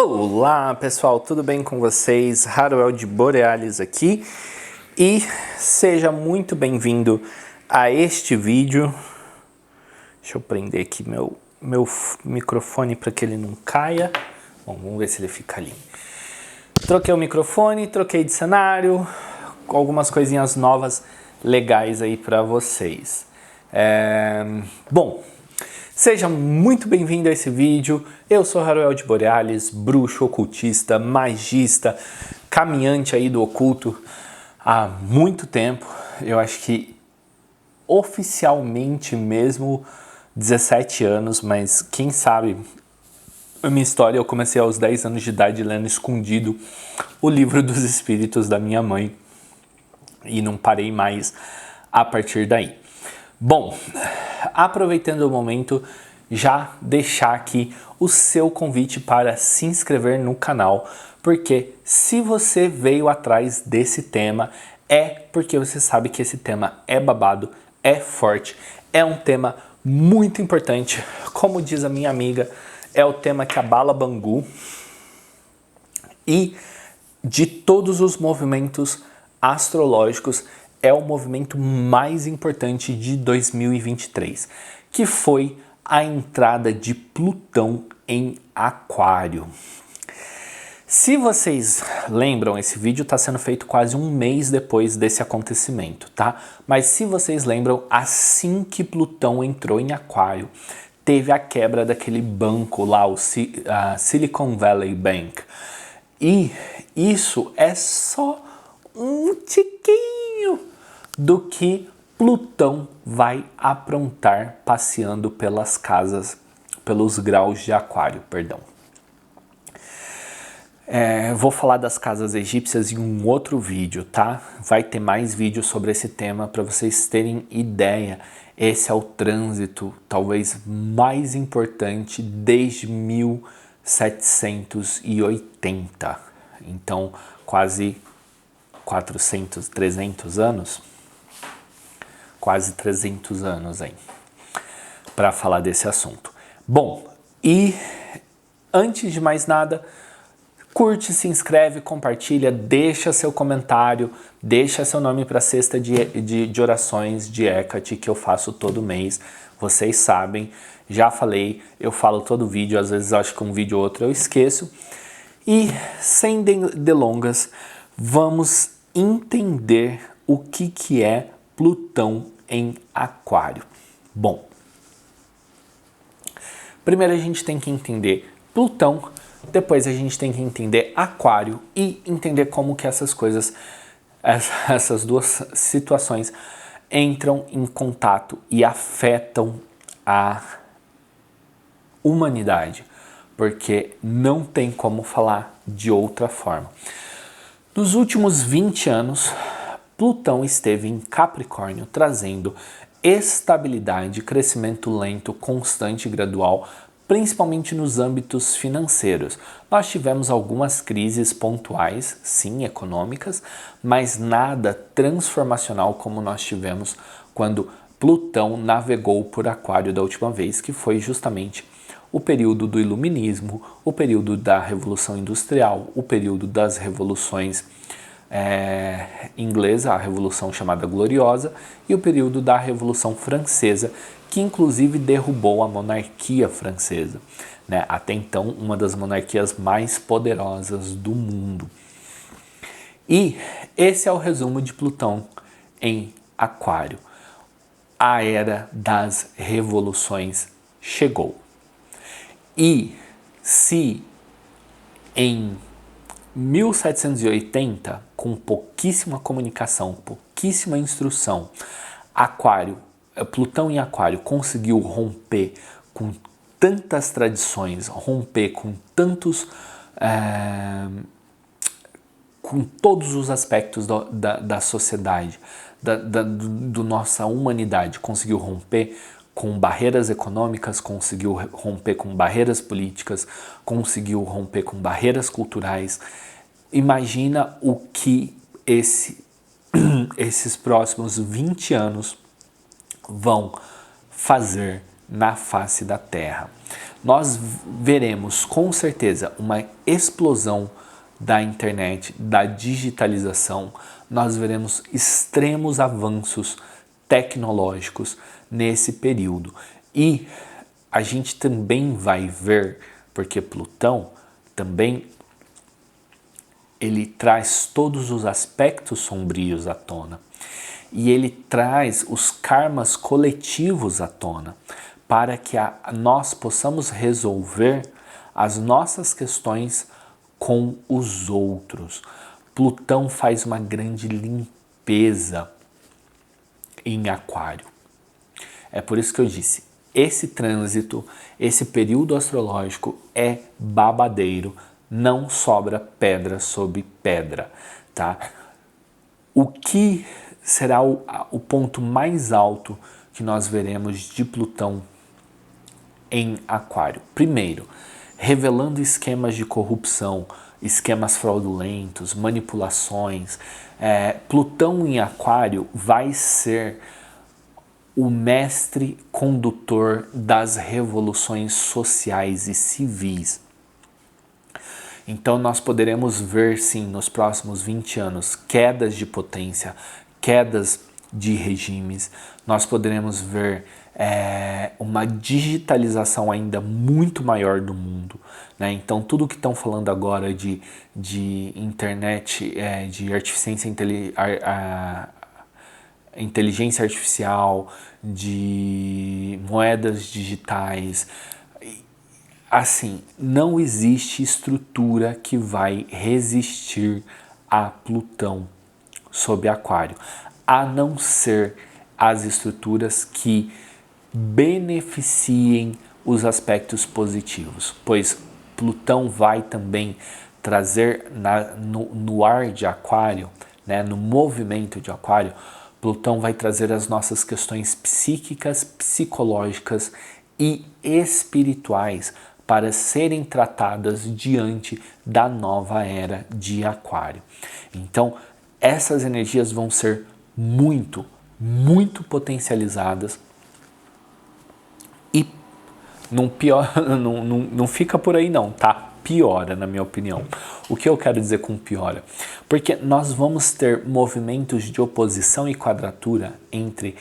Olá pessoal, tudo bem com vocês? Haroel de Borealis aqui e seja muito bem-vindo a este vídeo. Deixa eu prender aqui meu microfone para que ele não caia. Bom, vamos ver se ele fica ali. Troquei o microfone, troquei de cenário, algumas coisinhas novas legais aí para vocês. Bom, seja muito bem-vindo a esse vídeo. Eu sou Haroel de Borealis, bruxo, ocultista, magista, caminhante aí do oculto há muito tempo. Eu acho que oficialmente mesmo 17 anos, mas quem sabe a minha história eu comecei aos 10 anos de idade lendo escondido o livro dos espíritos da minha mãe e não parei mais a partir daí. Bom, aproveitando o momento, já deixar aqui o seu convite para se inscrever no canal, porque se você veio atrás desse tema, é porque você sabe que esse tema é babado, é forte, é um tema muito importante. Como diz a minha amiga, é o tema que abala Bangu e de todos os movimentos astrológicos, é o movimento mais importante de 2023, que foi a entrada de Plutão em Aquário. Se vocês lembram, esse vídeo está sendo feito quase um mês depois desse acontecimento, tá? Mas se vocês lembram, assim que Plutão entrou em Aquário, teve a quebra daquele banco lá, a Silicon Valley Bank. E isso é só um tiquinho do que Plutão vai aprontar passeando pelas casas, pelos graus de Aquário, perdão. Vou falar das casas egípcias em um outro vídeo, tá? Vai ter mais vídeos sobre esse tema para vocês terem ideia. Esse é o trânsito talvez mais importante desde 1780. Então, quase 300 anos. Quase 300 anos aí, para falar desse assunto. Bom, e antes de mais nada, curte, se inscreve, compartilha, deixa seu comentário, deixa seu nome para a cesta de orações de Hecate que eu faço todo mês. Vocês sabem, já falei, eu falo todo vídeo, às vezes acho que um vídeo ou outro eu esqueço. E sem delongas, vamos entender o que é Plutão em Aquário. Bom, primeiro a gente tem que entender Plutão, depois a gente tem que entender Aquário e entender como que essas coisas, essas duas situações entram em contato e afetam a humanidade, porque não tem como falar de outra forma. Nos últimos 20 anos, Plutão esteve em Capricórnio, trazendo estabilidade, crescimento lento, constante e gradual, principalmente nos âmbitos financeiros. Nós tivemos algumas crises pontuais, sim, econômicas, mas nada transformacional como nós tivemos quando Plutão navegou por Aquário da última vez, que foi justamente o período do Iluminismo, o período da Revolução Industrial, o período das revoluções inglesa, a Revolução chamada Gloriosa, e o período da Revolução Francesa, que inclusive derrubou a monarquia francesa, né? Até então uma das monarquias mais poderosas do mundo. E esse é o resumo de Plutão em Aquário. A era das revoluções chegou. E se em 1780, com pouquíssima comunicação, pouquíssima instrução, Plutão em Aquário conseguiu romper com tantas tradições, romper com tantos, com todos os aspectos da sociedade, da nossa humanidade, conseguiu romper com barreiras econômicas, conseguiu romper com barreiras políticas, conseguiu romper com barreiras culturais. Imagina o que esses próximos 20 anos vão fazer na face da Terra. nós veremos com certeza uma explosão da internet, da digitalização, nós veremos extremos avanços tecnológicos nesse período. E a gente também vai ver, porque Plutão também ele traz todos os aspectos sombrios à tona. E ele traz os karmas coletivos à tona, para que nós possamos resolver as nossas questões com os outros. Plutão faz uma grande limpeza em Aquário. É por isso que eu disse, esse trânsito, esse período astrológico é babadeiro, não sobra pedra sobre pedra, tá? O que será o ponto mais alto que nós veremos de Plutão em Aquário? Primeiro, revelando esquemas de corrupção, esquemas fraudulentos, manipulações. Plutão em Aquário vai ser o mestre condutor das revoluções sociais e civis. Então nós poderemos ver, sim, nos próximos 20 anos, quedas de potência, quedas de regimes. Nós poderemos ver uma digitalização ainda muito maior do mundo, né? Então tudo que estão falando agora de internet, de inteligência artificial, de moedas digitais, assim, não existe estrutura que vai resistir a Plutão sob Aquário, a não ser as estruturas que beneficiem os aspectos positivos, pois Plutão vai também trazer no ar de Aquário, né, no movimento de Aquário, Plutão vai trazer as nossas questões psíquicas, psicológicas e espirituais para serem tratadas diante da nova era de Aquário. Então, essas energias vão ser muito, muito potencializadas e não fica por aí não, tá? Piora, na minha opinião. O que eu quero dizer com piora? Porque nós vamos ter movimentos de oposição e quadratura entre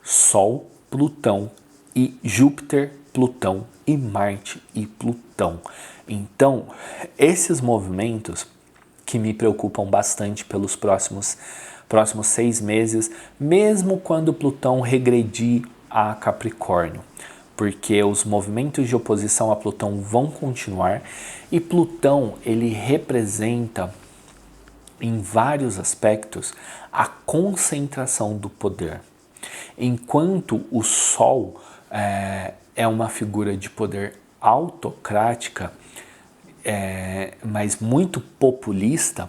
Sol, Plutão e Júpiter, Plutão e Marte e Plutão. Então, esses movimentos que me preocupam bastante pelos próximos 6 meses, mesmo quando Plutão regredir a Capricórnio, porque os movimentos de oposição a Plutão vão continuar e Plutão ele representa em vários aspectos a concentração do poder. Enquanto o Sol é uma figura de poder autocrática, mas muito populista,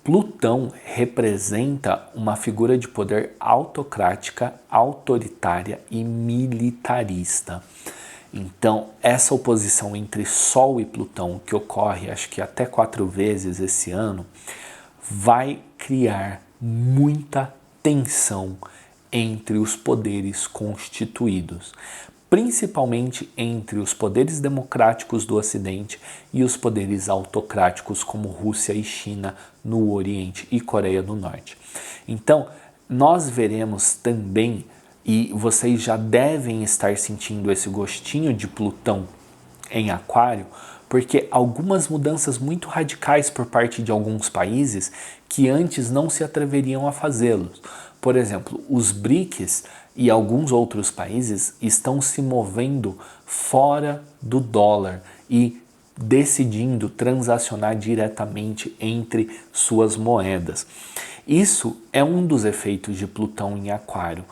Plutão representa uma figura de poder autocrática, autoritária e militarista. Então, essa oposição entre Sol e Plutão, que ocorre acho que até 4 vezes esse ano, vai criar muita tensão entre os poderes constituídos, principalmente entre os poderes democráticos do Ocidente e os poderes autocráticos como Rússia e China no Oriente e Coreia do Norte. Então, nós veremos também, e vocês já devem estar sentindo esse gostinho de Plutão em Aquário, porque algumas mudanças muito radicais por parte de alguns países que antes não se atreveriam a fazê-los. Por exemplo, os BRICS e alguns outros países estão se movendo fora do dólar e decidindo transacionar diretamente entre suas moedas. Isso é um dos efeitos de Plutão em Aquário.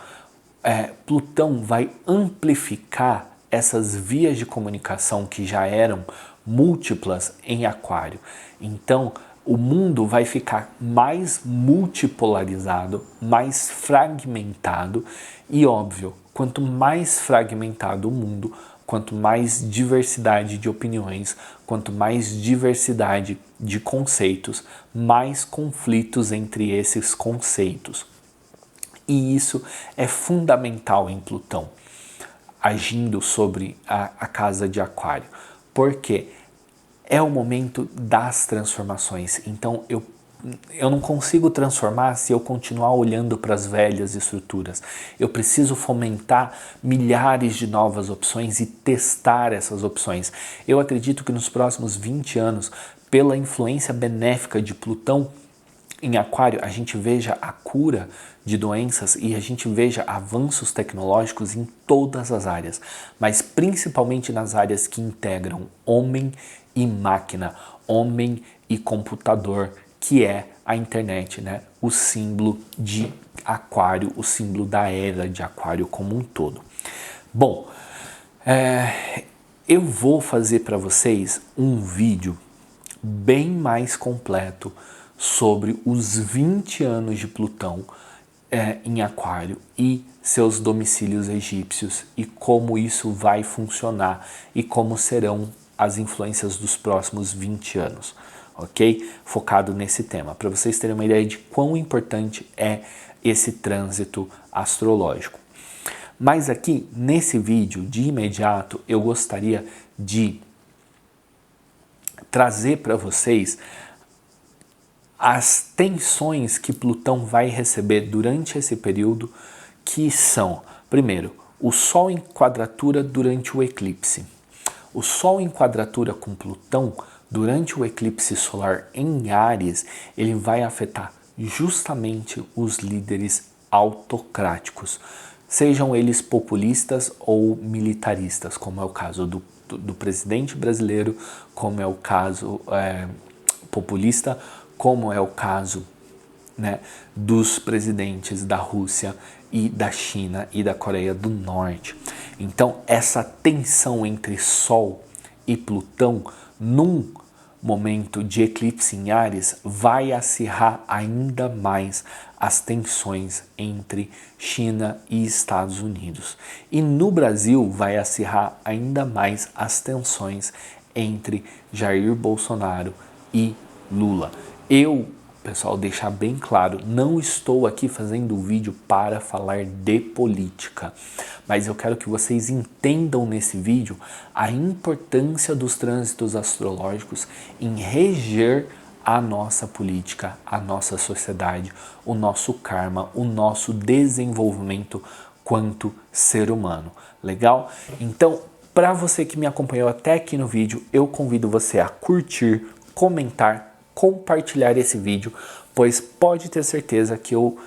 Plutão vai amplificar essas vias de comunicação que já eram múltiplas em Aquário. Então, o mundo vai ficar mais multipolarizado, mais fragmentado e, óbvio, quanto mais fragmentado o mundo, quanto mais diversidade de opiniões, quanto mais diversidade de conceitos, mais conflitos entre esses conceitos. E isso é fundamental em Plutão. agindo sobre a casa de Aquário, porque é o momento das transformações. Então eu não consigo transformar se eu continuar olhando para as velhas estruturas. Eu preciso fomentar milhares de novas opções e testar essas opções. Eu acredito que nos próximos 20 anos, pela influência benéfica de Plutão em Aquário, a gente veja a cura de doenças e a gente veja avanços tecnológicos em todas as áreas, mas principalmente nas áreas que integram homem e máquina, homem e computador, que é a internet, né? O símbolo de Aquário, o símbolo da era de Aquário como um todo. Bom, eu vou fazer para vocês um vídeo bem mais completo sobre os 20 anos de Plutão em Aquário e seus domicílios egípcios e como isso vai funcionar e como serão as influências dos próximos 20 anos, ok? Focado nesse tema, para vocês terem uma ideia de quão importante é esse trânsito astrológico. Mas aqui, nesse vídeo, de imediato, eu gostaria de trazer para vocês as tensões que Plutão vai receber durante esse período, que são, primeiro, o Sol em quadratura durante o eclipse. O Sol em quadratura com Plutão durante o eclipse solar em Áries, ele vai afetar justamente os líderes autocráticos, sejam eles populistas ou militaristas, como é o caso do presidente brasileiro, como é o caso populista, como é o caso, né, dos presidentes da Rússia e da China e da Coreia do Norte. Então, essa tensão entre Sol e Plutão, num momento de eclipse em Áries, vai acirrar ainda mais as tensões entre China e Estados Unidos. E no Brasil vai acirrar ainda mais as tensões entre Jair Bolsonaro e Lula. Pessoal, deixar bem claro, não estou aqui fazendo o vídeo para falar de política, mas eu quero que vocês entendam nesse vídeo a importância dos trânsitos astrológicos em reger a nossa política, a nossa sociedade, o nosso karma, o nosso desenvolvimento quanto ser humano. Legal? Então, para você que me acompanhou até aqui no vídeo, eu convido você a curtir, comentar, compartilhar esse vídeo, pois pode ter certeza que eu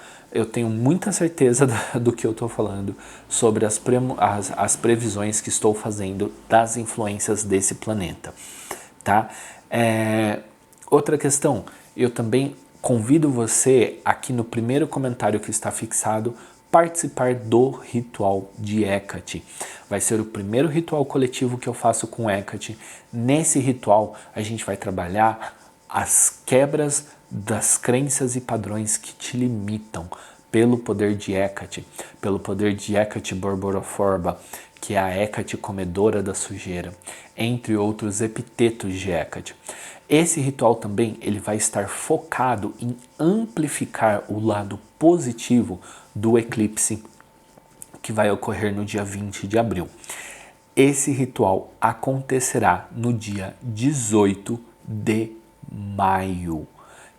tenho muita certeza do que eu estou falando sobre as previsões que estou fazendo das influências desse planeta, tá? Outra questão, eu também convido você aqui no primeiro comentário que está fixado participar do ritual de Hecate. Vai ser o primeiro ritual coletivo que eu faço com Hecate. Nesse ritual a gente vai trabalhar as quebras das crenças e padrões que te limitam pelo poder de Hecate, pelo poder de Hecate Borboroforba, que é a Hecate comedora da sujeira, entre outros epitetos de Hecate. Esse ritual também ele vai estar focado em amplificar o lado positivo do eclipse que vai ocorrer no dia 20 de abril. Esse ritual acontecerá no dia 18 de maio,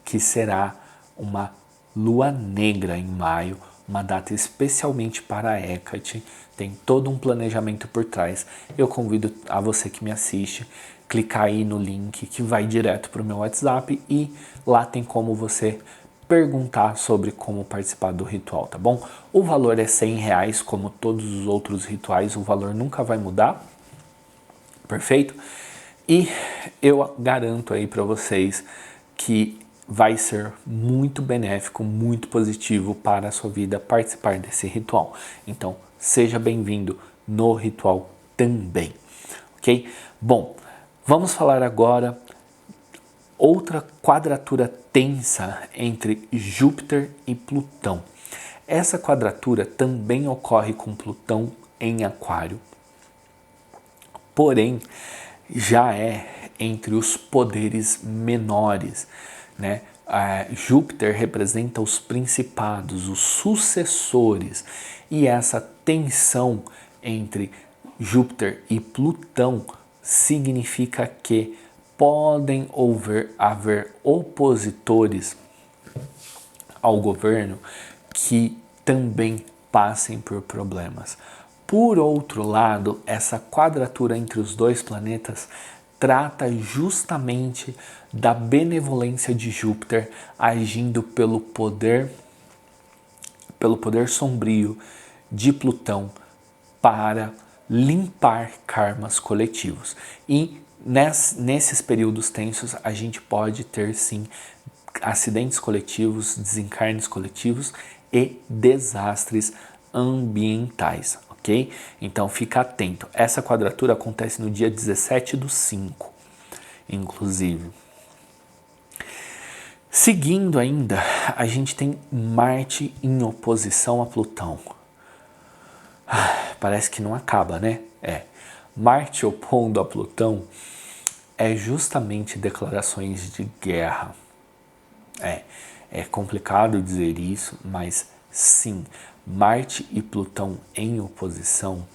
que será uma lua negra em maio, uma data especialmente para Hecate, tem todo um planejamento por trás. Eu convido a você que me assiste, clicar aí no link que vai direto para o meu WhatsApp e lá tem como você perguntar sobre como participar do ritual, tá bom? O valor é R$100, como todos os outros rituais, o valor nunca vai mudar, perfeito? E eu garanto aí para vocês que vai ser muito benéfico, muito positivo para a sua vida participar desse ritual. Então, seja bem-vindo no ritual também, ok? Bom, vamos falar agora outra quadratura tensa entre Júpiter e Plutão. Essa quadratura também ocorre com Plutão em Aquário, porém, já é entre os poderes menores, né? Júpiter representa os principados, os sucessores, e essa tensão entre Júpiter e Plutão significa que podem haver opositores ao governo que também passem por problemas. Por outro lado, essa quadratura entre os dois planetas trata justamente da benevolência de Júpiter agindo pelo poder sombrio de Plutão para limpar karmas coletivos. E nesses períodos tensos a gente pode ter sim acidentes coletivos, desencarnes coletivos e desastres ambientais, ok? Então fica atento. Essa quadratura acontece no dia 17/5, inclusive. Seguindo ainda, a gente tem Marte em oposição a Plutão. Parece que não acaba, né? Marte opondo a Plutão é justamente declarações de guerra. É complicado dizer isso, mas sim, Marte e Plutão em oposição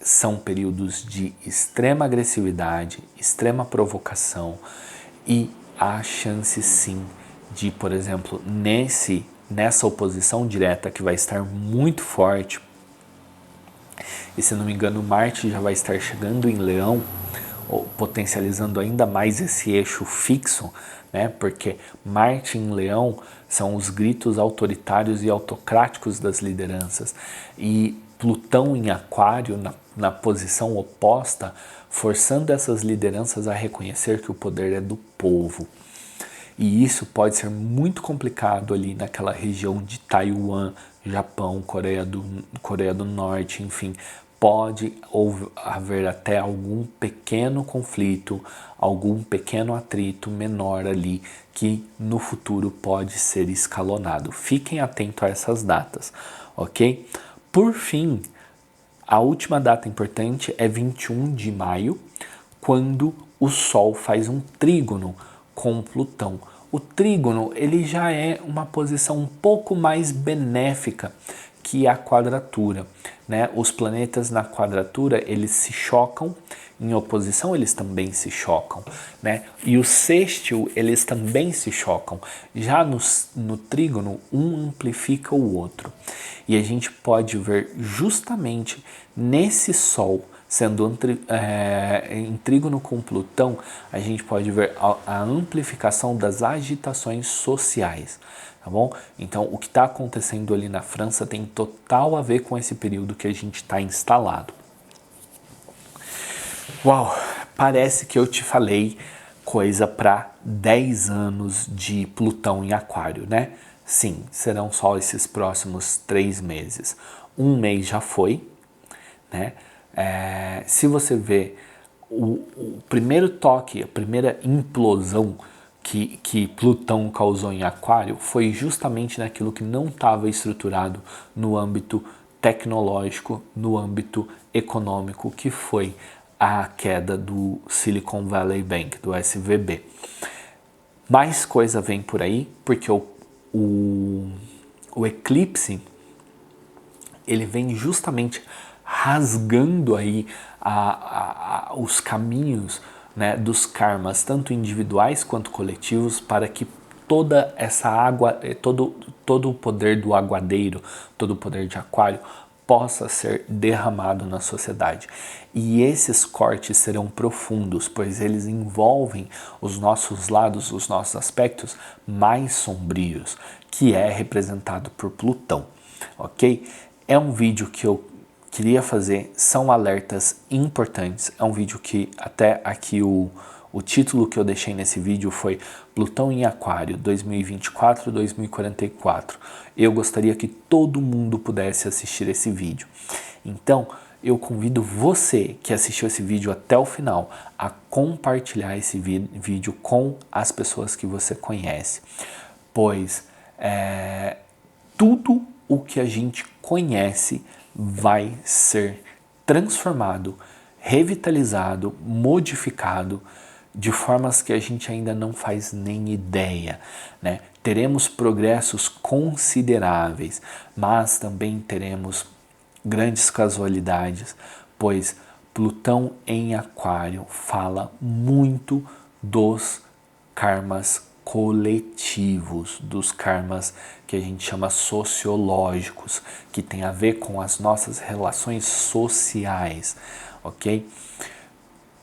são períodos de extrema agressividade, extrema provocação e há chance sim de, por exemplo, nessa oposição direta que vai estar muito forte, e se não me engano Marte já vai estar chegando em Leão, potencializando ainda mais esse eixo fixo, né? Porque Marte em Leão são os gritos autoritários e autocráticos das lideranças, e Plutão em Aquário, na posição oposta, forçando essas lideranças a reconhecer que o poder é do povo. E isso pode ser muito complicado ali naquela região de Taiwan, Japão, Coreia do Norte, enfim. Pode haver até algum pequeno conflito, algum pequeno atrito menor ali que no futuro pode ser escalonado. Fiquem atentos a essas datas, ok? Por fim, a última data importante é 21 de maio, quando o Sol faz um trígono com Plutão. O trígono ele já é uma posição um pouco mais benéfica que a quadratura, né? Os planetas na quadratura eles se chocam, em oposição eles também se chocam, né? E o sextil eles também se chocam. Já no trígono um amplifica o outro. E a gente pode ver justamente nesse Sol sendo em trígono com Plutão, a gente pode ver a amplificação das agitações sociais, tá bom? Então, o que está acontecendo ali na França tem total a ver com esse período que a gente está instalado. Uau, parece que eu te falei coisa para 10 anos de Plutão em Aquário, né? Sim, serão só esses próximos 3 meses. Um mês já foi, né? Se você vê o primeiro toque, a primeira implosão que Plutão causou em Aquário foi justamente naquilo que não estava estruturado no âmbito tecnológico, no âmbito econômico, que foi a queda do Silicon Valley Bank, do SVB. Mais coisa vem por aí, porque o eclipse ele vem justamente rasgando aí os caminhos, né, dos karmas, tanto individuais quanto coletivos, para que toda essa água, todo o poder do aguadeiro, todo o poder de Aquário possa ser derramado na sociedade. E esses cortes serão profundos, pois eles envolvem os nossos lados, os nossos aspectos mais sombrios, que é representado por Plutão, ok? É um vídeo que eu queria fazer, são alertas importantes, é um vídeo que até aqui o título que eu deixei nesse vídeo foi Plutão em Aquário 2024-2044. Eu gostaria que todo mundo pudesse assistir esse vídeo. Então, eu convido você que assistiu esse vídeo até o final a compartilhar esse vídeo com as pessoas que você conhece, pois tudo o que a gente conhece vai ser transformado, revitalizado, modificado de formas que a gente ainda não faz nem ideia, né? Teremos progressos consideráveis, mas também teremos grandes casualidades, pois Plutão em Aquário fala muito dos karmas coletivos, dos karmas que a gente chama sociológicos, que tem a ver com as nossas relações sociais, ok?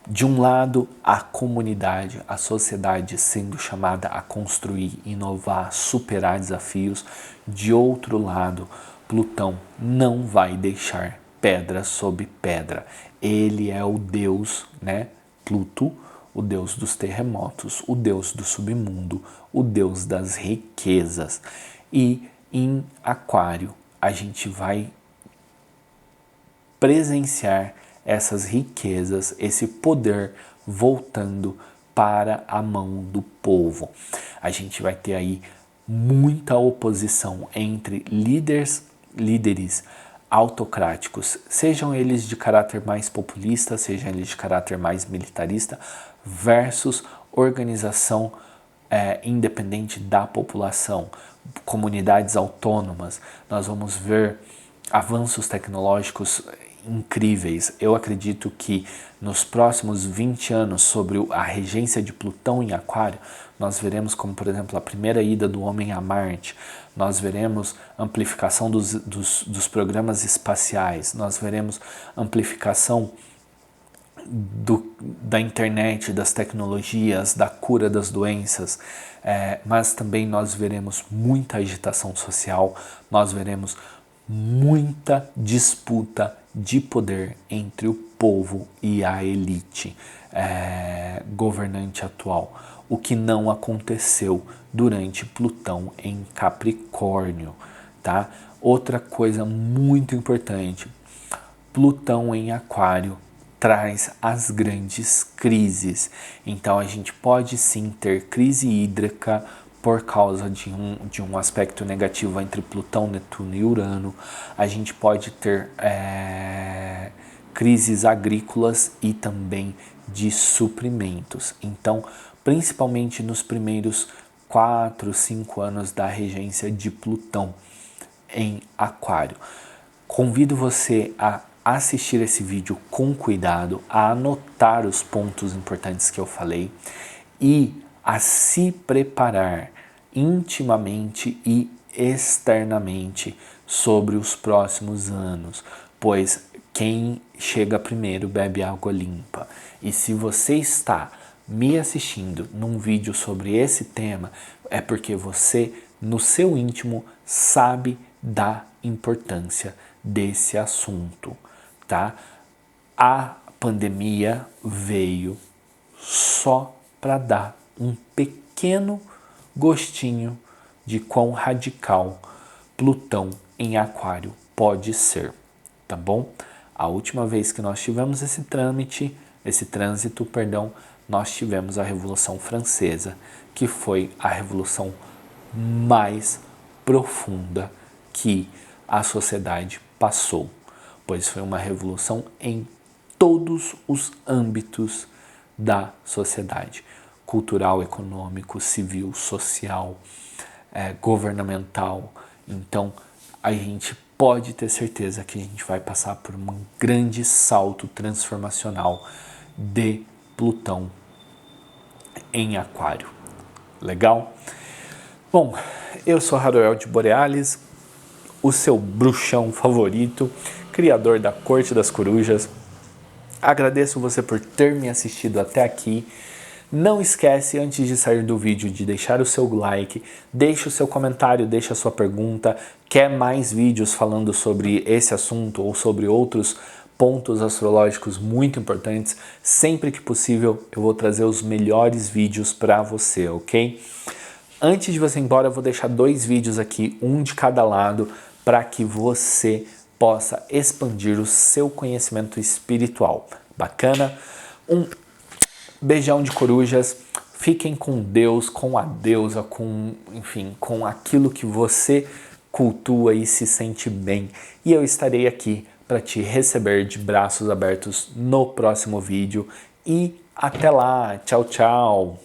De um lado, a comunidade, a sociedade sendo chamada a construir, inovar, superar desafios. De outro lado, Plutão não vai deixar pedra sobre pedra. Ele é o deus, né? Pluto, o deus dos terremotos, o deus do submundo, o deus das riquezas. E em Aquário, a gente vai presenciar essas riquezas, esse poder voltando para a mão do povo. A gente vai ter aí muita oposição entre líderes autocráticos, sejam eles de caráter mais populista, sejam eles de caráter mais militarista, versus organização independente da população, comunidades autônomas. Nós vamos ver avanços tecnológicos incríveis. Eu acredito que nos próximos 20 anos, sobre a regência de Plutão em Aquário, nós veremos como, por exemplo, a primeira ida do homem a Marte, nós veremos amplificação dos programas espaciais, nós veremos amplificação da internet, das tecnologias, da cura das doenças, mas também nós veremos muita agitação social, nós veremos muita disputa de poder entre o povo e a elite governante atual, o que não aconteceu durante Plutão em Capricórnio, tá? Outra coisa muito importante, Plutão em Aquário traz as grandes crises, então a gente pode sim ter crise hídrica por causa de um aspecto negativo entre Plutão, Netuno e Urano. A gente pode ter crises agrícolas e também de suprimentos. Então, principalmente nos primeiros 4, 5 anos da regência de Plutão em Aquário. Convido você a assistir esse vídeo com cuidado, a anotar os pontos importantes que eu falei e a se preparar intimamente e externamente sobre os próximos anos, pois quem chega primeiro bebe água limpa. E se você está me assistindo num vídeo sobre esse tema, é porque você, no seu íntimo, sabe da importância desse assunto, tá? A pandemia veio só para dar um pequeno gostinho de quão radical Plutão em Aquário pode ser, tá bom? A última vez que nós tivemos esse trânsito, nós tivemos a Revolução Francesa, que foi a revolução mais profunda que a sociedade passou, pois foi uma revolução em todos os âmbitos da sociedade, cultural, econômico, civil, social, governamental. Então, a gente pode ter certeza que a gente vai passar por um grande salto transformacional de Plutão em Aquário. Legal? Bom, eu sou Haroel de Borealis, o seu bruxão favorito, criador da Corte das Corujas. Agradeço você por ter me assistido até aqui. Não esquece, antes de sair do vídeo, de deixar o seu like, deixe o seu comentário, deixe a sua pergunta. Quer mais vídeos falando sobre esse assunto ou sobre outros pontos astrológicos muito importantes? Sempre que possível, eu vou trazer os melhores vídeos para você, ok? Antes de você ir embora, eu vou deixar 2 vídeos aqui, um de cada lado, para que você possa expandir o seu conhecimento espiritual. Bacana? Um beijão de corujas. Fiquem com Deus, com a deusa, com aquilo que você cultua e se sente bem. E eu estarei aqui para te receber de braços abertos no próximo vídeo. E até lá. Tchau, tchau.